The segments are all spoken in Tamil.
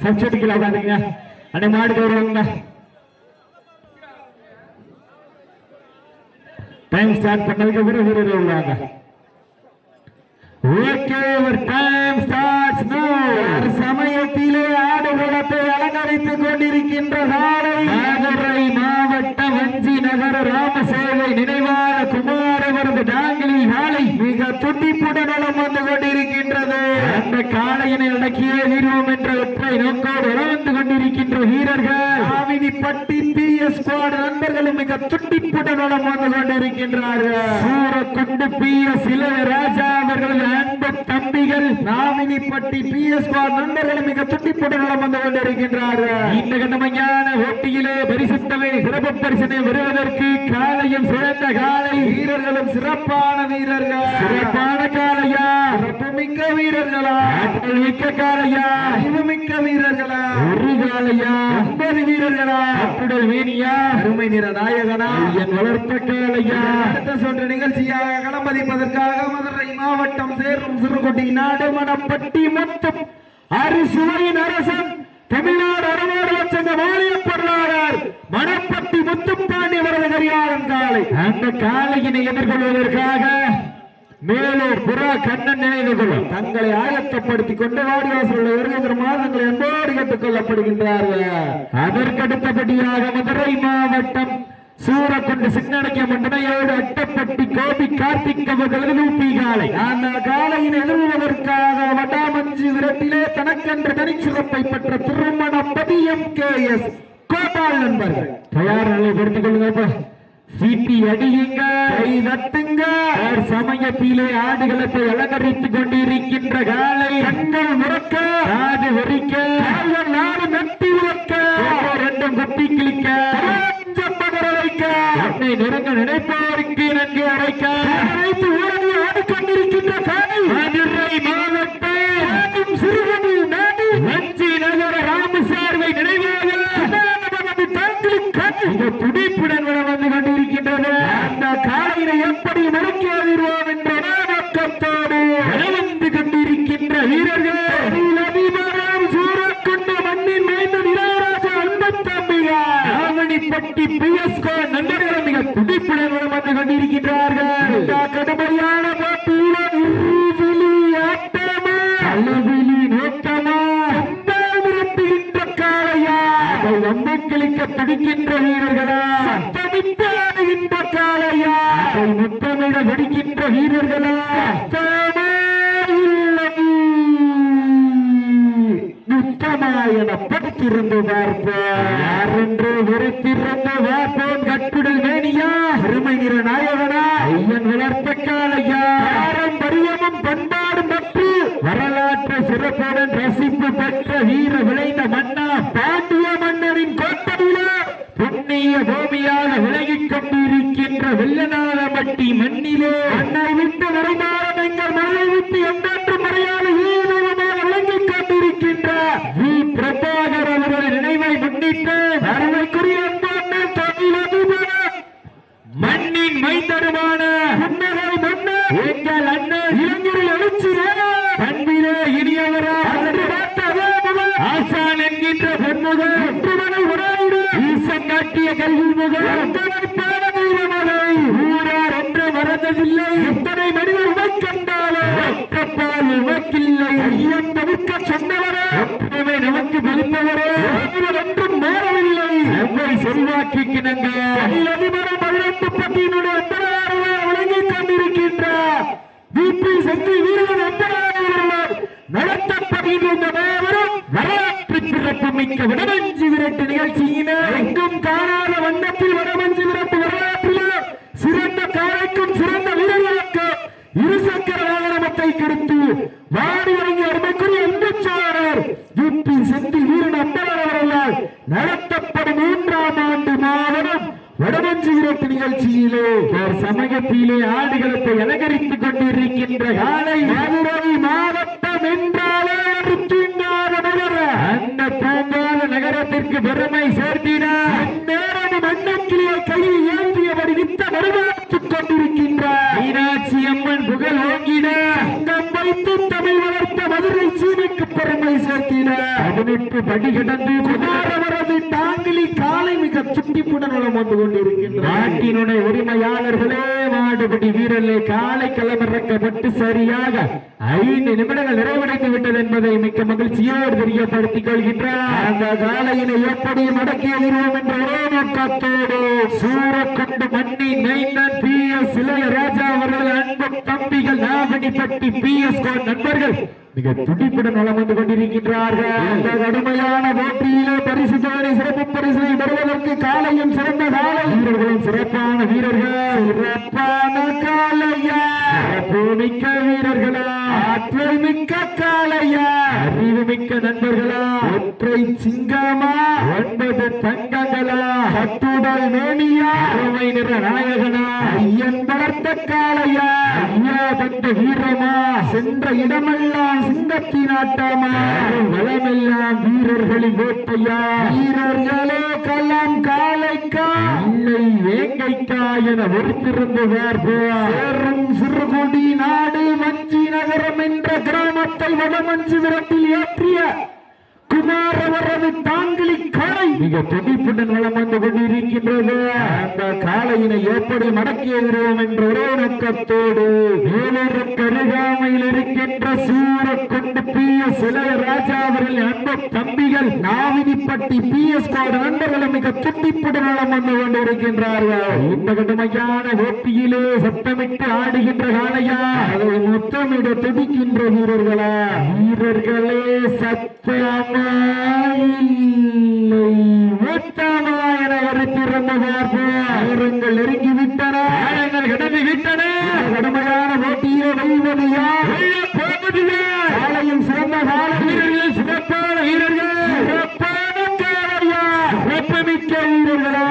சப்செட்டுக்குள்ள உட்காந்துங்க. அன்னை மாடு வருவாங்க. டைம் ஸ்டார்ட் பண்ணதுக்கு அப்புறம் வீரர்கள் உள்ளாங்க. ஓகே, ஒரு டைம் ஸ்டார்ட்ஸ் நவ. சமயத்திலே ஆடுகளத்தை அலங்கரித்துக் கொண்டிருக்கின்ற மதுரை மாவட்ட வஞ்சி நகர ராமசேவை நினைவான குமாரவரது டாங்கிலி காளை மிக துடிப்புடன் நலம் வந்து கொண்டிருக்கின்றது. அந்த காளையினை அடக்கியே வீரவோம் என்ற ஒற்றை நோக்கோடு வந்து கொண்டிருக்கின்ற வீரர்கள் ஆவினிப்பட்டி PS ஸ்குவாட் நண்பர்களும் மிக துடிப்புடன் நலம் வந்து கொண்டிருக்கின்றார்கள். சூரக்குண்டு PS இளையராஜா அவர்கள் அன்பு தம்பிகள் நாமினிப்பட்டி PS ஸ்குவாட் நண்பர்களும் மிக துடிப்புடன் நலம் வந்து கொண்டிருக்கின்றார்கள். இந்த கண்டமையான போட்டியிலே பரிசுத்தவை சிறப்பு பரிசனை வருவதற்கு காலையும் சிறந்த காலை வீரர்களும் சிறப்பான வீரர்கள். சிறப்பான காலையா, சிறப்புமிக்க வீரர்களா, மிக்க காலையா, மிக்க வீரர்களா, ஒரு காலையா, 50 வீரர்களா, அப்புடல் வேணியா, அருமை நிற நாயகனா, என் வளர்த்த காலையா. அடுத்த சொல்ற நிகழ்ச்சியாக களமதிப்பதற்காக மதுரை மாவட்டம் சேரும் சிறுகுட்டி நாடுமணப்பட்டி மொத்தம் அரிசுவையின் அரசன் தமிழ்நாடு அறவாடு சங்க மாநில பொருளாளர் மணப்பட்டி முத்துப்பாண்டி அவரது கரிகாலன் காலை. அந்த காலையினை எதிர்கொள்வதற்காக மேலூர் புறா கண்ணன் நினைவுகளும் தங்களை ஆயத்தப்படுத்திக் கொண்டு வாடிவாசல் வருகின்ற மாதங்களை அன்போடு கேட்டுக் கொள்ளப்படுகின்றார்கள். அதற்கடுத்தபடியாக மதுரை மாவட்டம் சூரக்குண்டு சின்னடக்கிய மண்டனையோடு அட்டப்பட்டி கோபி கார்த்திக் அவர்களது லூப்பி காலை. அந்த காலையின் எதிர்வதற்காக வட்டாமஞ்சி விரட்டிலே தனக்கென்று தனிச்சிறப்பை பெற்ற திருமணப்பதி MKS கோபால் நண்பர்கள் தயார் நிலை பொருத்திக் கொள்ளுங்க. சீட்டி அடியுங்க, கை தட்டுங்க. சமயத்திலே ஆடுகளத்தை அலங்கரித்துக் கொண்டிருக்கின்ற காலை கண்கள் முறக்க, காது வெறிக்க, நாடு நட்டி உறக்க, ரெண்டும் கொட்டி கிளிக்க, என்னை நெருங்க நினைப்போருக்கு நன்கு அழைக்க அழைத்து ஓடி ஆடிக்கொண்டிருக்கின்ற காலை மதுரை மாவட்டம் சிறுவனி நாடு வஞ்சி நகர ராமசார்வை நினைவாக துடிப்புடன் வந்து கொண்டிருக்கின்றது. அந்த காலையினை எப்படி மறுக்காதிருவோம் என்ற நோக்கத்தோடு வந்து கொண்டிருக்கின்ற வீரர்கள் சூரக்குண்டு மண்ணின் மைந்த இளையராஜா அன்பு தம்பிகள் ஆவணிப்பட்டி PS ஸ்குவாட் நண்பர்கள் மிக துடிப்புடன் வந்து கொண்டிருக்கின்றார்கள். கடுமையான போட்டியில் நோக்கமா நம்பிக்கைக்க பிடிக்கின்ற வீரர்களா, சத்தமிட்டு ஆடுகின்ற காலையா, முத்தமிட வெடிக்கின்ற வீரர்களா, முத்தமாயன படுத்திருந்து பார்ப்போம். யாரென்று வெறுத்திருந்து பார்ப்போம். கட்டுடல் வேணியா, அருமை நிற நாயகனா, ஐயன் வளர்த்த காலையா, பாரம்பரியமும் பண்பாடும் பற்றி வரலாற்று சிறப்புடன் ரசிப்பு பெற்ற வீர விளைந்த மன்னா பாண்டிய மன்னரின் கோட்டையிலே புண்ணிய பூமியாக விலகிக் கொண்டிருக்கின்ற வெள்ளநாதம்பட்டி மண்ணிலே மண்ணை விட்டு வருமானம் எங்கள் மண்ணை விட்டு எந்தென்று மறையாத வீரமாக விளங்கிக் கொண்டிருக்கின்ற பிரபாகர் அவர்கள் நினைவை முன்னிட்டு அருமைக்குரிய மண்ணின் மைந்தருமான புன்னகை மன்னர் எங்கள் அண்ணன் இளைஞரில் எழுச்சி பண்பிலே இனியவரா ஆசான் என்கின்ற பொன்முகம் ஈசன் காட்டிய கல்வி முகம் ஊரார் என்று மறந்ததில்லை. எத்தனை மனிதர் உமைக்கண்டாலும் உமைக்கில்லை. ஐயன் தவிர்க்க சொன்னவரே, எப்பவுமே நமக்கு பலிப்பவரே, என்றும் மாறவில்லை. எவ்வளவு செல்வாக்கிக்கு நாங்கள் அதிபரம் 18 விளங்கிக் கொண்டிருக்கின்றார். BP சென்று வீரர்கள் நடத்தப்படுகின்ற வரலாற்று சிறப்பு மிக்க வடமஞ்சி விரட்டு நிகழ்ச்சியினை எங்கும் காணாத வண்ணத்தில் வடமஞ்சி விரட்டு வரலாற்றில் சிறந்த காலைக்கும் சிறந்த வீரர்களுக்கும் இருசக்கர வாகனத்தை கொடுத்து வாடி வழங்கிய அருமைக்குரிய அன்புச்சாரர் BP செந்தில் வீரன் அம்பலர் அவர்களால் நடத்தப்படும் 3ஆம் ஆண்டு மாவட்டம் வடமஞ்சி விரட்டு நிகழ்ச்சியிலே சமயத்திலே ஆடுகளத்தை அலங்கரித்துக் கொண்டிருக்கின்ற காலை மதுரை மாவட்டம் என்றாலே அந்த பூங்கால நகரத்திற்கு பெருமை சேர்த்தினார். நேரம் அன்னக்கிளியை கையில் ஏந்தியபடி நித்த வரவேற்றுக் கொண்டிருக்கின்றார். மீனாட்சி அம்மன் புகழ் ஓங்கினார். வைத்து தமிழ் வளர்த்த மதுரை சீமைக்கு பெருமை சேர்த்தினார். 18 படி கடந்து குமாரவரது தாங்கிலி காலை மிக துட்டிப்புடன் வளம் வந்து கொண்டிருக்கின்ற நாட்டினுடைய உரிமையாளர்களே மாடுபடி வீரர்களே காலை களமிறக்கப்பட்டு சரியாக 5 நிமிடங்கள் நிறைவடைந்து விட்டது என்பதை மிக்க மகிழ்ச்சியோடு தெரியப்படுத்திக் கொள்கின்றார். அந்த காலையினை எப்படி மடக்கி வருவோம் என்ற ஒரே நோக்கத்தோடு சூரக்கொண்டு மண்ணி நைந்தன் PS இளையராஜா அவர்கள் அன்பு தம்பிகள் நாவணிப்பட்டி PS நண்பர்கள் மிக துடிப்புடன் வளம் வந்து கொண்டிருக்கின்றார்கள். அந்த கடுமையான போட்டியிலே பரிசு தொகை சிறப்பு பரிசை பெறுவதற்கு காலையும் சிறந்த காலை வீரர்களும் சிறப்பான வீரர்கள் சிறப்பான காலையா மிக்க வீரர்களா ஆற்றல் மிக்க காலையா அறிவு மிக்க நண்பர்களா ஒற்றை சிங்கமா 9 தங்கங்களா கட்டுடல் மேனியா அருமை நிற நாயகனா ஐயன் வளர்த்த காலையா ஐயா தந்த வீரமா சென்ற இடமெல்லாம் சிங்கத்தின் ஆட்டமா வளமெல்லாம் வீரர்களின் வேட்டையா வீரர்களே களம் காலைக்கா இல்லை வேங்கைக்கா என ஒருத்திருந்து சேரும் சிறுகுடி நாடு வஞ்சி நகரம் என்ற கிராமத்தை வடமஞ்சு விரட்டில் ஏற்றிய குமாரவரது தாங்கிலி காலை மிக துடிப்புடன் வளம் வந்து கொண்டிருக்கின்றது. அந்த காலையினை எப்படி மடக்கி வருவோம் என்ற ஒரே நோக்கத்தோடு வேலூருக்கு அருகாமையில் இருக்கின்ற சூரக்கொண்டு PS இளையராஜா அவர்கள் அன்பு தம்பிகள் நாவினிப்பட்டி PS நண்பர்களும் மிக துடிப்புடன் வளம் வந்து கொண்டிருக்கின்றார்கள். இந்த கடுமையான போட்டியிலே சத்தமிட்டு ஆடுகின்ற காலையா அதை முத்தமிட துடிக்கின்ற வீரர்களா வீரர்களே சத்தமா நெருங்கிவிட்டன கடந்து விட்டன கடுமையான போட்டியை வெல்வது யார் காலையும் சிறந்த கால வீரர்கள் சிறப்பான வீரர்கள் சிறப்பான காலையா வெப்பமிக்க வீரர்களா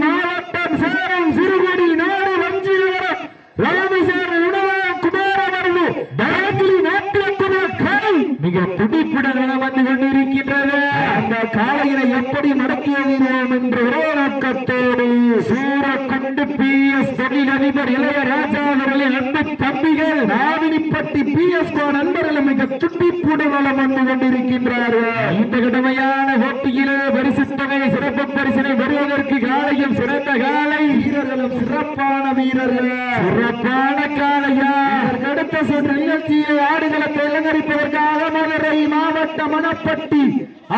மாவட்டம் சேரம் சிறுகுடி நாடு வஞ்சி ராமேஸ்வரம் உணவகம் குமாரவரது தாங்கிலி நாட்டியக்குமா காலை மிக துடிப்புடன் வந்து கொண்டிருக்கின்றது. அந்த காலையினை எப்படி மடக்கி வருவோம் என்ற ஒரே நோக்கத்தோடு சூரக்கொண்டு PS தொழிலதிபர் இளையராஜா அவர்களின் அன்பு தம்பிகள் நாவினிப்பட்டி PS நண்பர்கள் மிக துடிப்புடன் வந்து கொண்டிருக்கின்றார்கள். இந்த கடுமையான போட்டியிலே பரிசு தொகை சிறப்பு பரிசினை பெறுவதற்கு காலையும் சிறந்த காலை வீரர்களும் சிறப்பான வீரர்கள் சிறப்பான காலையா அடுத்த சுற்று நிகழ்ச்சியை ஆடுகளத்தை அலங்கரிப்பதற்காக மதுரை மாவட்ட மணப்பட்டி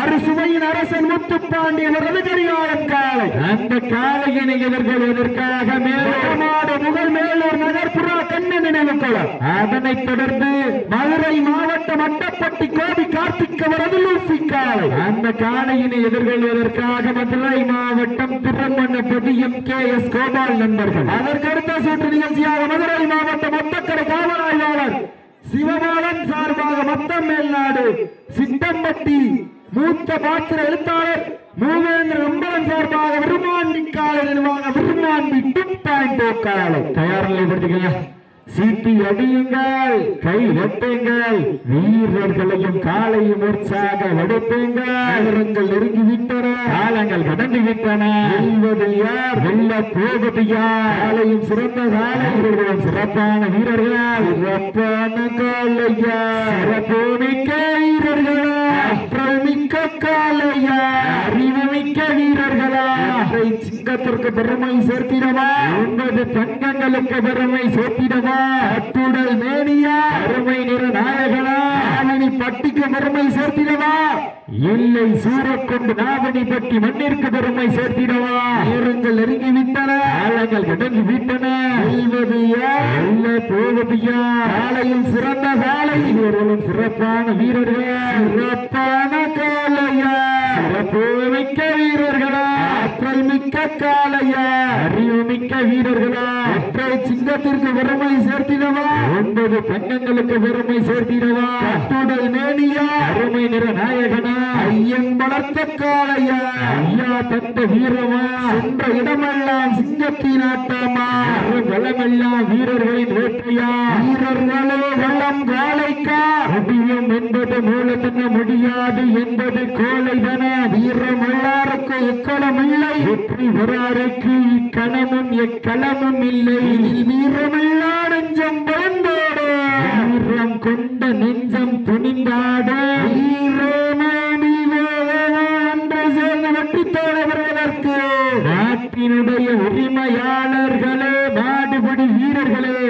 அறுசுவையின் அரசன் முத்துப்பாண்டியவரது கரிகாலம் காலை அந்த காலையினை எதிர்கொள்வதற்காக மேலமாடு முகல் மேலூர் நகர்ப்புற கண்ண நினைவு கொள்ளும். அதனைத் தொடர்ந்து மதுரை மாவட்டம் அட்டப்பட்டி கோபி கார்த்திக் அவரது லூசி காலை அந்த காலையினை எதிர்கொள்வதற்காக மதுரை மாவட்டம் திருமணப்பதி MKS கோபால் நண்பர்கள் அதற்கடுத்த சுற்று நிகழ்ச்சியாக மதுரை மாவட்டம் ஒத்தக்கரை காவலாய்வாளர் சிவபாலன் சார்பாக மொத்தம் மேல்நாடு சித்தம்பட்டி மூத்த பாத்திர எழுத்தாளர் மூவேந்திர அம்பலம் சார்பாக விருமாண்டி காலை நிர்வாக விருமாண்டி 2.0 காலை தயார் நிலைப்படுத்திக்கங்க. சீட்டி அடியுங்கள் கை வெட்டுங்கள் வீரர்களையும் காலையும் உற்சாக வடுப்புங்கள் நெருங்கிவிட்டன காலங்கள் கடந்து விட்டன வெல்வது யார் வெல்ல போவது யார் காலையும் சிறந்த காலை வீரர்களும் சிறப்பான வீரர்கள் சிறப்பான காலையா சிறப்பு மிக்க வீரர்களா ஆற்றல் மிக்க காலையா அறிவு மிக்க வீரர்களா சிங்கத்திற்கு பெருமை சேர்த்திடவா 9 தங்கங்களுக்கு பெருமை சேர்த்திடவா அத்துடல் மேனியா அருமை நிற நாயகனா பட்டிக்கு பெருமை சேர்த்திடவா இல்லை சூரக்கொண்டு நாவணிப்பட்டி மண்ணிற்கு பெருமை சேர்த்திடவா நேரங்கள் நெருங்கிவிட்டன காலங்கள் கடந்து விட்டன வெல்வது யார் போவது யார் காலையில் சிறந்த காலை வீரர்களும் சிறப்பான வீரர்கள் சிறப்பான காலையா சிறப்பு மிக்க வீரர்களா ஆற்றல் மிக்க காலையா அறிவு மிக்க வீரர்களா ஒற்றை சிங்கத்திற்கு பெருமை சேர்த்திடவா 9 தங்கங்களுக்கு பெருமை சேர்த்திடவா அத்துடல் மேனியா அருமை நிற நாயகனா ஐயன் வளர்த்த காலையா ஐயா தந்த வீரமா சென்ற இடமெல்லாம் சிங்கத்தின் ஆட்டமா வளமெல்லாம் வீரர்களின் வேட்டையா வீரர்களே வளம் காலைக்கா முடியும் என்பது மூலத்தன முடியாது என்பது கோலைதன வீரம் எல்லாருக்கு எக்களம் இல்லை வெற்றி வராருக்கு இக்கணமும் எக்களமும் இல்லை வீரமெல்லா நெஞ்சம் பயந்தோடு வீரம் கொண்ட நெஞ்சம் துணிந்தாட வீரமே காலத்தினுடைய உரிமையாளர்களே, மாடுபிடி வீரர்களே,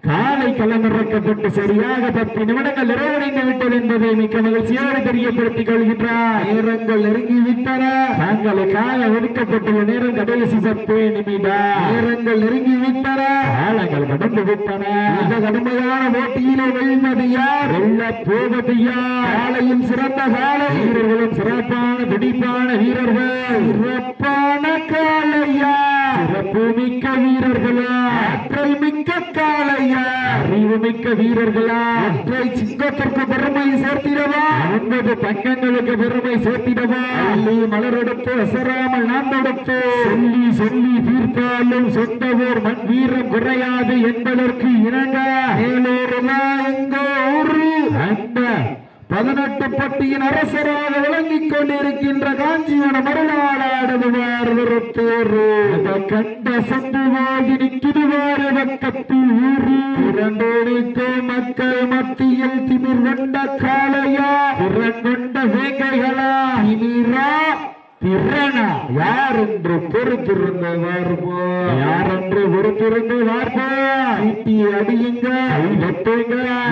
காலை களமிறக்கப்பட்டு சரியாக 10 நிமிடங்கள் நிறைவடைந்து விட்டது என்பதை மிக்க மகிழ்ச்சியோடு தெரியப்படுத்திக் கொள்கின்றார். நேரங்கள் நெருங்கிவிட்டன. தங்களுக்காக ஒதுக்கப்பட்டுள்ள நேரம் கடைசி 10 நிமிடம். நேரங்கள் நெருங்கிவிட்டன. காலங்கள் கடந்து விட்டன. இந்த கடுமையான போட்டியிலே வெல்வது யார்? வெல்லப் போவது யார்? காலையும் சிறந்த காலை வீரர்களும் சிறப்பான துடிப்பான வீரர்கள். சிறப்பான காலையா, சிறப்பு மிக்க வீரர்களா, ஆற்றல் மிக்க காலையா, அறிவு மிக்க வீரர்களா, ஒற்றை சிங்கத்திற்கு பெருமை சேர்த்திடவா, 9 தங்கங்களுக்கு பெருமை சேர்த்திடவா, அள்ளி மலரெடுத்து அசராமல் நாம் கொடுத்து சொல்லி சொல்லி தீர்த்தாலும் சொந்த ஊர் மண் வீரம் குறையாது என்பதற்கு இணங்க மேலூருமா எங்கோ ஊரு அந்த 18 பட்டியின் அரசராக விளங்கிக் கொண்டிருக்கின்ற காஞ்சிவன மருளாடுவார் ஒருத்தூரு கண்ட சந்துவாகி நிற்கிடுவார் பக்கத்து ஊரு. 2 மக்கள் மத்தியில் திமிர் கொண்ட காளையா, திறன் கொண்ட வேங்கைகளா, திமிரா திறனா, யார் என்று பொறுத்திருந்து வார்போ, யார் என்று பொறுத்திருந்து வார்போ. சீட்டி அடியுங்க,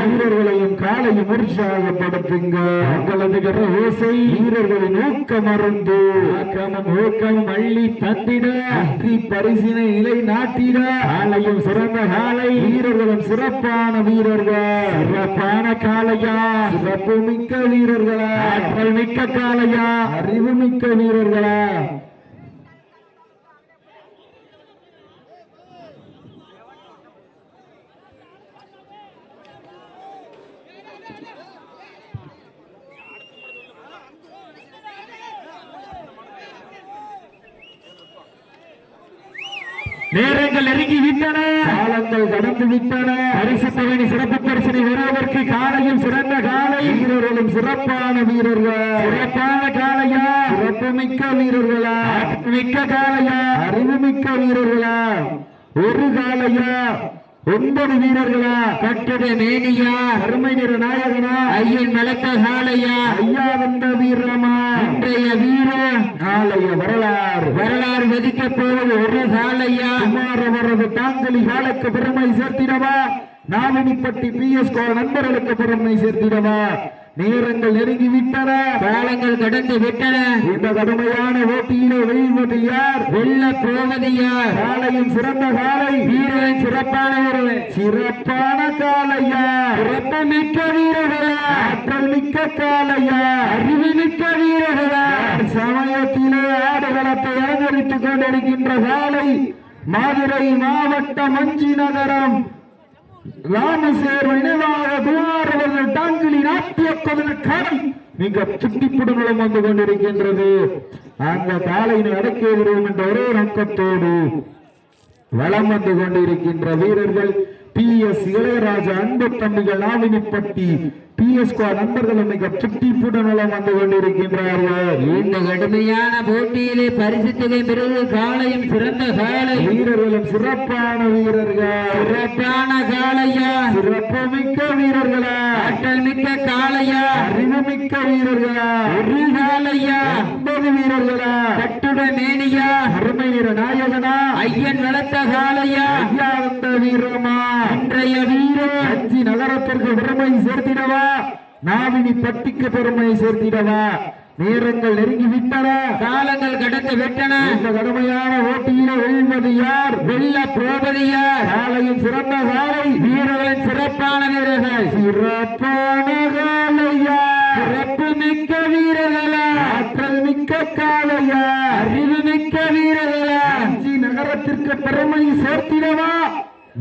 வீரர்களையும் காலையும் உற்சாகப்படுத்துங்க. உங்களது ஓசை வீரர்களின் ஊக்கம் மறந்து ஆக்கமும் ஊக்கமும் அள்ளி தந்திட வெற்றி பரிசினை நிலை நாட்டிட. காலையும் சிறந்த காலை வீரர்களும் சிறப்பான வீரர்கள். சிறப்பான காலையா, சிறப்பு மிக்க வீரர்களா, ஆற்றல் மிக்க காலையா, அறிவு மிக்க வீரர்களா. நேரங்கள் நெருங்கி விட்டன. காலங்கள் கடந்து விட்டன. பரிசு தொகை சிறப்பு பரிசனை வருவதற்கு காலையும் சிறந்த காலை வீரர்களும் சிறப்பான வீரர்கள். சிறப்பான காலையா, சிறப்பு மிக்க வீரர்களா, மிக்க காலையா, அறிவு மிக்க வீரர்களா, ஒரு காலையா, 9 வீரர்களா, கட்டுட மேனியா, அருமை நிற நாயகனா, ஐயன் வளர்த்த காளையா, ஐயா வந்த வீரமா, இன்றைய வீரர் காளைய வரலாறு வரலாறு வெதிக்கப் போவது ஒரு காளையா. குமாரவரது தாங்கலி காலைக்கு பெருமை சேர்த்திடவா, நாவினிப்பட்டி PSK நண்பர்களுக்கு பெருமை சேர்த்திடவா. நேரங்கள் நெருங்கி விட்டன. காலங்கள் கடந்து விட்டன. இந்த கடுமையான போட்டியிலே வெல்வது யார்? வெல்ல போவது யார்? காலையும் சிறந்த காலை வீரரின் சிறப்பான வீரர். சிறப்பான காலையா, சிறப்பு மிக்க வீரர்களா, ஆற்றல் மிக்க காலையா, அறிவு மிக்க வீரர்களா. சமயத்திலே ஆடுகளத்தை அலங்கரித்துக் கொண்டிருக்கின்ற காலை மதுரை மாவட்டம் அஞ்சி நகரம் ராமசேர் நினைவாக துவாரவர்கள் டாங்கிலி நாட்டிய காலை மிக சுட்டிப்புடனும் வந்து கொண்டிருக்கின்றது. அந்த காலையினை அடக்கி விடுவோம் என்ற ஒரே நோக்கத்தோடு வளம் வந்து கொண்டிருக்கின்ற வீரர்கள் PS இளையராஜா அன்பு தம்பிகள் நாவினிப்பட்டி PSK நண்பர்கள் மிக சுட்டிப்புடன் வந்து கொண்டிருக்கின்றார்கள். இந்த கடுமையான போட்டியிலே பரிசு தொகை பெறுவது காலையும் சிறந்த காலை வீரர்களும் சிறப்பான வீரர்கள். சிறப்பான காளையா, சிறப்பு மிக்க வீரர்களா, ஆற்றல் மிக்க காளையா, அறிவு மிக்க வீரர்களா, ஒரு காளையா, 9 வீரர்களா, கட்டுட மேனியா, அருமை நிற நாயகனா, ஐயன் வளர்த்த காளையா, ஐயா வந்த வீரமா, இன்றைய வீரர் அஞ்சி நகரத்திற்கு பெருமை சேர்த்திடவா, நாவினி பட்டிக்கு பெருமை சேர்த்திடவா. நேரங்கள் நெருங்கி விட்டன. காலங்கள் கடந்து விட்டன. இந்த கடுமையான போட்டியிலே வெல்வது யார்? வெல்ல போவது யார்? காலையும் சிறந்த காலை வீரர்களின் சிறப்பான வீரர்கள். சிறப்பான காலையா, சிறப்பு மிக்க வீரர்களா, ஆற்றல் மிக்க காலையா, அறிவு மிக்க வீரர்களா. அஞ்சி நகரத்திற்கு பெருமை சேர்த்திடவா,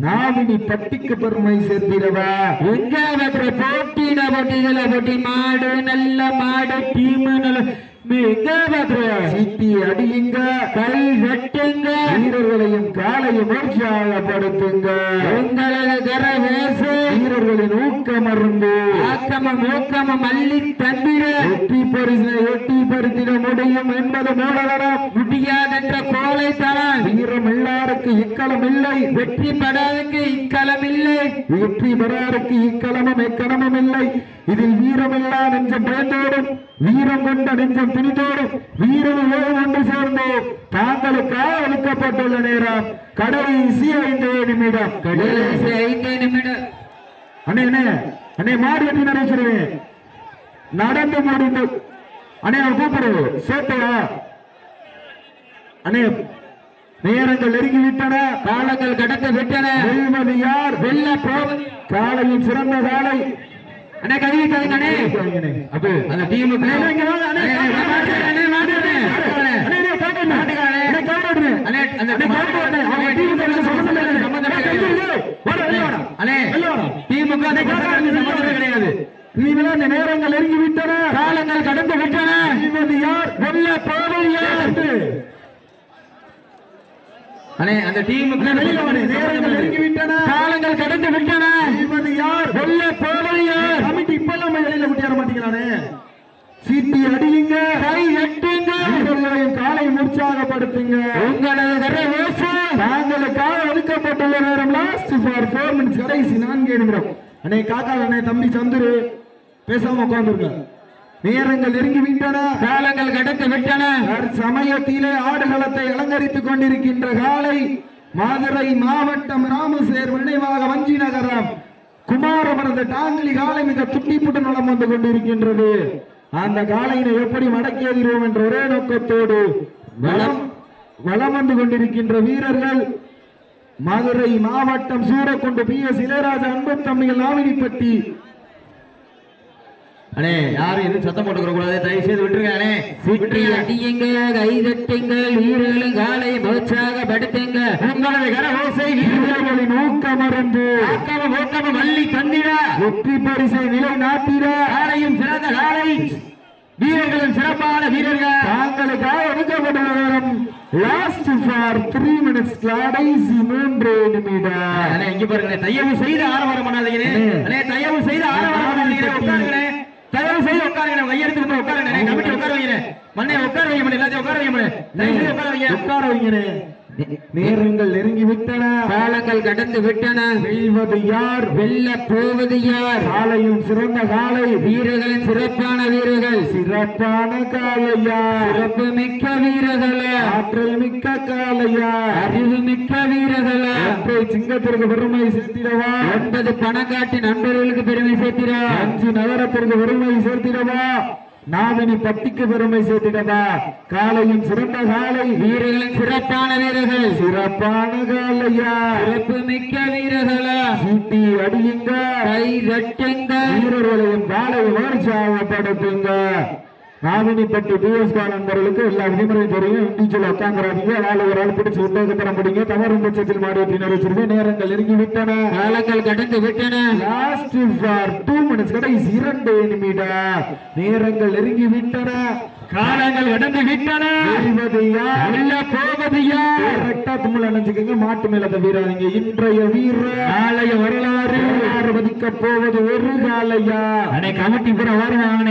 நாவினி பட்டிக்கு பெருமை சேர்த்திடவா. எங்காவது போட்டியிட போட்டிகள போட்டி மாடு நல்ல மாடு டீம் நல்ல சீட்டி அடியுங்க, கை வெட்டுங்க, வீரர்களையும் காலையும் உற்சாகப்படுத்துங்க. உங்களது கரவேச வீரர்களின் ஊக்கம் அருந்து ஆக்கமும் ஊக்கமும் அள்ளி தந்திர வெற்றி பரிசு உறுதிப்படுத்திட முடியும் என்பது மூலதனம். முடியாதென்ற கோலை தரம். வீரம் எல்லாருக்கு இக்களம் இல்லை, வெற்றி பெறாருக்கு இக்களம் இல்லை. வெற்றி பெறாருக்கு இக்களமும் எக்கணமும் இல்லை. இதில் வீரமில்லா நெஞ்சம் பயந்தோடும், வீரம் கொண்ட நெஞ்சம் துணித்தோடும், வீரம் ஒன்று சேர்ந்தோ தாங்களுக்காக ஒதுக்கப்பட்டுள்ள நேரம் கடைசி 5 நிமிடம். கடைசி 5 நிமிடம். அண்ணே அண்ணே அண்ணே மாடு வெட்டி நினைச்சிருவேன். நடந்து முடிந்து அண்ணே கூப்பிடு சேட்டையா அண்ணே. நேரங்கள் நெருங்கி விட்டன, காலங்கள் கடந்து விட்டன. வெல்வது யார்? வெல்ல போவது காலையும் சிறந்த காலை. அண்ணே கழுவி கழுங்கண்ணே அப்ப அந்த டீமுக்கு கிடையாது. நேரங்கள் நெருங்கி விட்டன, காலங்கள் கடந்து விட்டன. யார்? வெல்ல போவது யார்? அண்ணே அந்த டீமுக்கு நேரங்கள் நெருங்கி விட்டன, காலங்கள் கடந்து விட்டன. யார்? வெல்ல போவது யார்? கமிட்டி இப்பெல்லாம் வெளியில விட்டு வர மாட்டீங்களானே. சீட்டி அடியுங்க, கை எட்டுங்க, வீரர்களையும் காலை உற்சாகப்படுத்துங்க. உங்களது கரை ஓசை தாங்களுக்காக ஒதுக்கப்பட்டுள்ள நேரம் லாஸ்ட் ஃபார் 4 மினிட்ஸ், கடைசி 4 நிமிடம். அண்ணே காக்கா அண்ணே தம்பி சந்துரு பேசாம உட்கார்ந்துருங்க. நேரங்கள் நெருங்கி விட்டன, காலங்கள் கடந்து விட்டன. சமயத்திலே ஆடுகளத்தை அலங்கரித்துக் கொண்டிருக்கின்ற காலை மதுரை மாவட்டம் ராமசேர் நினைவாக வஞ்சி நகரம் குமாரமரத டாங்கிலி காலை மிக துட்டிப்புட்டு நலம் வந்து கொண்டிருக்கின்றது. அந்த காலையினை எப்படி மடக்கேறுவோம் என்ற ஒரே நோக்கத்தோடு வலம் வந்து கொண்டிருக்கின்ற வீரர்கள் மதுரை மாவட்டம் சூரக்கொண்டு PS இளையராஜா அன்பு தம்பிகள் நாவினிப்பட்டி. அண்ணே யாரும் எதுவும் சத்தம் போட்டுக்கிற கூடாது, தயவு செய்து விட்டுருங்க. அண்ணே சுற்றி அடியுங்க, கைதட்டுங்க, வீரர்களும் காலை உற்சாகப்படுத்துங்க. உங்களது கரஓசை வீரர்களின் ஊக்கமருந்து ஊக்கமும் அள்ளி தந்திட வெற்றி பரிசை நிலை நாட்டிட காலையும் சிறந்த காலை வீரர்களும் சிறப்பான வீரர்கள் தாங்களுக்காக ஒதுக்கப்பட்ட நேரம் லாஸ்ட் ஃபார் 3 மினிட்ஸ், கடைசி 3 நிமிடம். இங்க பாருங்க, தயவு செய்து ஆரவாரம் பண்ணாதீங்க. தயவு செய்து ஆரவாரம் பண்ணாதீங்க. உட்காருங்க, தயவு செய்து உட்காருங்க. கையெழுத்து உட்காருங்க. கமிட்டி உட்கார வைங்க. மண்ணை உட்கார வைங்க. எல்லாத்தையும் உட்கார வைங்க. தயவு செய்து உட்கார வைங்க. உட்கார வைங்க. நேரங்கள் நெருங்கி விட்டன, காலங்கள் கடந்து விட்டன. வெல்வது யார்? வெல்ல போவது யார்? காலையும் சிறந்த காலை, வீரர்களின் சிறப்பான வீரர்கள், சிறப்பான காலையா, சிறப்பு மிக்க வீரர்களா, ஆற்றல் மிக்க காலையா, அறிவு மிக்க வீரர்களா. சிங்கத்திற்கு பெருமை சேர்த்திடவா? 9 பணக்காட்டி நண்பர்களுக்கு பெருமை சேர்த்திடா? 5 நகரத்திற்கு பெருமை சேர்த்திடவா? நாவினி பட்டிக்கு பெருமை சேர்த்திடவா? காலையும் சிறந்த காலை, வீரர்களின் சிறப்பான வீரர்கள், சிறப்பான காலையா, சிறப்பு மிக்க வீரர்களா. சீட்டி அடியுங்க, கை தட்டுங்க, வீரர்களையும் காலை உற்சாகப்படுத்துங்க. நாவினிப்பட்டி PS நண்பர்களுக்கு எல்லா விதிமுறையும் தெரியும். இண்டிவிஜுவல் உட்காந்துறாதீங்க, ஒரு ஆள் பிடிச்சு உத்தேசப்பட முடியுங்க. தவறு பட்சத்தில் மாடி வச்சிருக்கேன். நேரங்கள் நெருங்கி விட்டன, காலங்கள் கடந்து விட்டன. லாஸ்ட் ஃபார் 2 மினிட்ஸ், கடைசி 2 நிமிடம். நேரங்கள் நெருங்கி விட்டன, காலங்கள் கடந்து விட்டன. போவது யார்? மாட்டு மேல வீராதீங்க. இன்றைய வீர நாளைய வரலாறு வதிக்க போவது ஒரு காலையா. கமிட்டி புற வருவாங்க.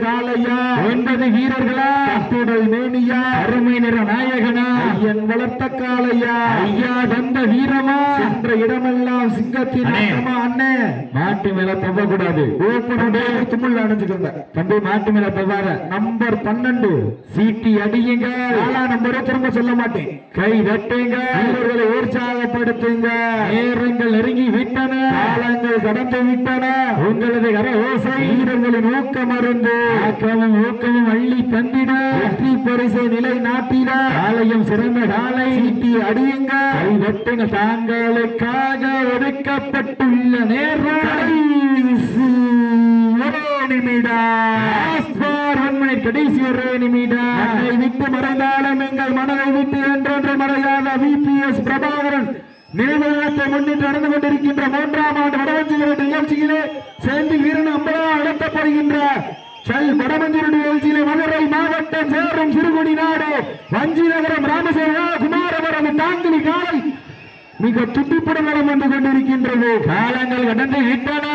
காலையா 9 வீரர்களா, கட்டுடல் மேனியா, அருமை நிற நாயகனா, ஐயன் வளர்த்த காலையா, ஐயா தந்த வீரமா, சென்ற இடமெல்லாம் சிங்கத்தின் அண்ணே. மாட்டு மேல தவ கூடாது. தும்முள்ள அணைஞ்சுக்கோங்க தம்பி. மாட்டு மேல தவார நம்பர் 12 சீட்டி அடியுங்க. நம்பரை திரும்ப சொல்ல மாட்டேன். கை தட்டுங்க, வீரர்களை உற்சாகப்படுத்துங்க. நேரங்கள் நெருங்கி விட்டன, காலங்கள் கடந்து விட்டன. உங்களது கரஓசை வீரர்களின் ஊக்கமருந்து ஊக்கமும் அள்ளி தந்திட வெற்றி பரிசை நிலை நாட்டிட காலையும் சிறந்த காலை. சீட்டி அடியுங்க, கை தட்டுங்க. தாங்களுக்காக ஒதுக்கப்பட்டுள்ள நேரம் கடைசி 1 நிமிடம். மண்ணை விட்டு மறைந்தாலும் எங்கள் மனதை விட்டு என்றொன்று மறையாத VPS பிரபாகரன் நினைவகத்தை முன்னிட்டு நடந்து கொண்டிருக்கின்ற 3ஆம் ஆண்டு வடமஞ்சி நிகழ்ச்சியிலே சேர்ந்து வீரன் அம்பலா நடத்தப்படுகின்ற வடமஞ்சி நிகழ்ச்சியிலே மதுரை மாவட்டம் சேரும் சிறுகுடி நாடு வஞ்சி நகரம் ராமசேனா குமாரவரம் தாங்கிலி காலை மிக துட்டிப்புடன் நலம் வந்து கொண்டிருக்கின்றது. காலங்கள் கடந்து விட்டன,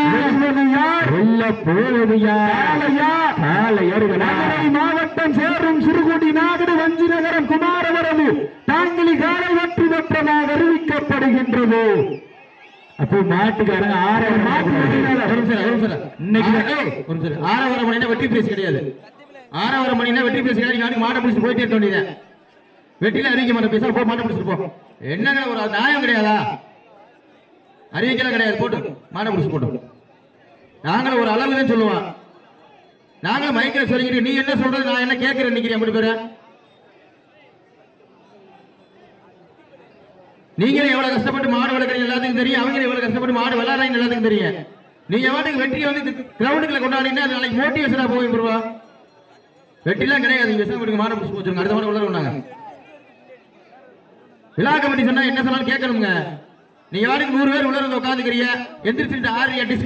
மாவட்டம் சேரும் சிறுகுடி நாகடு வஞ்சி நகரம் குமாரவரது தாங்கிலி காலை வெற்றி பெற்றதாக அறிவிக்கப்படுகின்றது. அப்போ மாட்டுக்காரங்க ஆரவரம் மணினா வெற்றி பேச கிடையாது. ஆரவரம் மணினா வெற்றி பேச கிடையாது. மாட்டை பிடிச்சி போயிட்டே இருக்க வேண்டியது. வெற்றில அறிவிக்க மாட்டேன் பேச போ மாட்டை பிடிச்சிட்டு போ. என்னங்க ஒரு நியாயம் கிடையாதா? அறிவிக்கலாம் கிடையாது. போட்டு மாட்டை பிடிச்சி போட்டு நாங்களும் ஒரு அளவு தான் சொல்லுவோம். நாங்களும் மைக்கில் சொல்லிக்கிட்டு நீ என்ன சொல்றது நான் என்ன கேட்கிறேன் நினைக்கிறேன். அப்படி பேர நீங்களே எவ்வளவு கஷ்டப்பட்டு மாடு வளர்க்குறீங்க எல்லாத்துக்கும் தெரியும். அவங்களே எவ்வளவு கஷ்டப்பட்டு மாடு விளையாடுறாங்க எல்லாத்துக்கும் தெரியும். நீங்க வாட்டுக்கு வெற்றியை வந்து கிரவுண்டுக்குள்ள கொண்டாடினா நாளைக்கு மோட்டிவேஷனா போய் போடுவா. வெற்றிலாம் கிடையாது. நீங்க விவசாயம் மாடு பிடிச்சி போச்சுருங்க. அடுத்த மாடு உள்ளாங்க. விழா கமிட்டி சொன்னா என்ன சொன்னாலும் கேட்கணுங்க. நீங்க வாட்டுக்கு 100 பேர் உள்ள உட்காந்துக்கிறீங்க. எந்திரிச்சு 6